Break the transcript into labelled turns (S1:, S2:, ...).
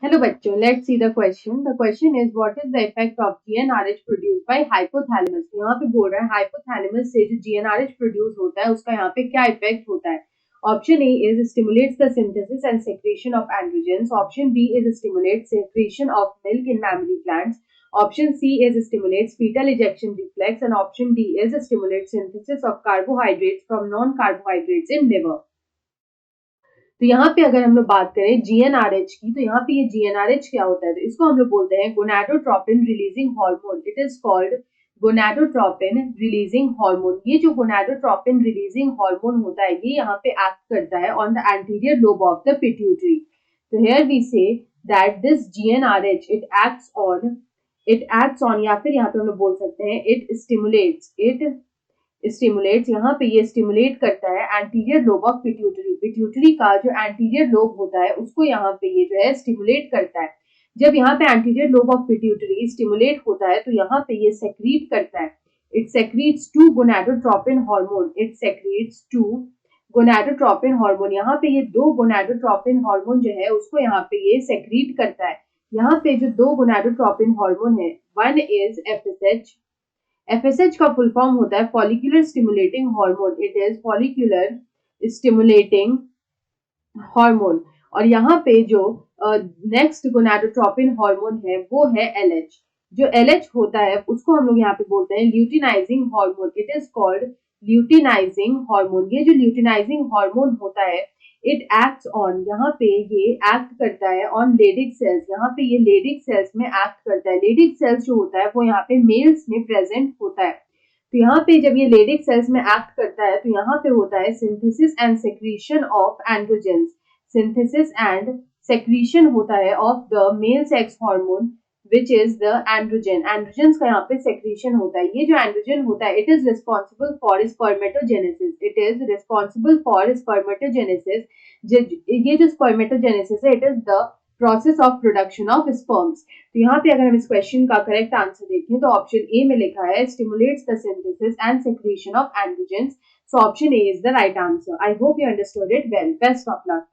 S1: Hello बच्चों, let's see the question. The question is what is the effect of GnRH produced by hypothalamus? तो यहाँ पे बोल रहा है hypothalamus से जो GnRH produce होता है उसका यहाँ पे क्या इफेक्ट होता है. Option A is stimulates the synthesis and secretion of androgens. Option B is stimulates secretion of milk in mammary glands. Option C is stimulates fetal ejection reflex, and option D is stimulates synthesis of carbohydrates from non-carbohydrates in liver. तो यहाँ पे अगर हम लोग बात करें GnRH की, तो यहाँ पे ये जीएनआरएच क्या होता है, तो इसको हम लोग बोलते हैं gonadotropin releasing hormone. It is called gonadotropin releasing hormone. ये जो गोनाडोट्रोपिन रिलीजिंग हार्मोन होता है ये यहाँ पे एक्ट करता है on the anterior lobe of the pituitary. तो here we say that this GnRH it acts on या फिर यहाँ पे हम लोग बोल सकते हैं इट स्टिमुलेट्स यहाँ पे ये स्टिमुलेट करता है anterior lobe of pituitary. Pituitary का जो एंटीरियर लोब होता है उसको यहाँ पे ये जो है स्टिमुलेट करता है. जब यहाँ पे anterior lobe of pituitary stimulate होता है तो यहाँ पे ये सेक्रीट करता है. It secretes two gonadotropin hormone. It secretes two gonadotropin hormone. यहाँ पे ये दो गोनाडोट्रोपिन हार्मोन जो है उसको यहाँ पे ये सेक्रीट करता है. यहाँ पे जो दो गोनाडोट्रोपिन हार्मोन है, वन इज एफएसएच. एफएसएच का फुल फॉर्म होता है follicular stimulating hormone. It is follicular stimulating hormone. और यहाँ पे जो नेक्स्ट गोनाडोट्रोपिन हार्मोन है वो है एलएच. जो एलएच होता है उसको हम लोग यहाँ पे बोलते हैं luteinizing hormone. It is called luteinizing hormone. ये जो ल्यूटिनाइजिंग हार्मोन होता है इट एक्ट्स ऑन, यहाँ पे ये एक्ट करता है ऑन लेडिक सेल्स. यहाँ पे ये लेडिक सेल्स में एक्ट करता है. लेडिक सेल्स जो होता है वो यहाँ पे मेल्स में प्रेजेंट होता है. तो यहाँ पे जब ये लेडिक सेल्स में एक्ट करता है तो यहाँ पे होता है synthesis and secretion of androgens. Synthesis and secretion होता है of the male sex hormone which is the androgen. Androgens का यहाँ पे सेक्रीशन होता है. ये जो एंड्रोजन होता है it is responsible for spermatogenesis. It is responsible for spermatogenesis. ये जो स्पर्मेटोजेनेसिस है it is the process of production of sperms. तो यहाँ पे अगर हम इस क्वेश्चन का करेक्ट आंसर देखें तो ऑप्शन ए में लिखा है stimulates the synthesis and secretion of androgens. So option A is the right answer. I hope you understood it well. Best of luck.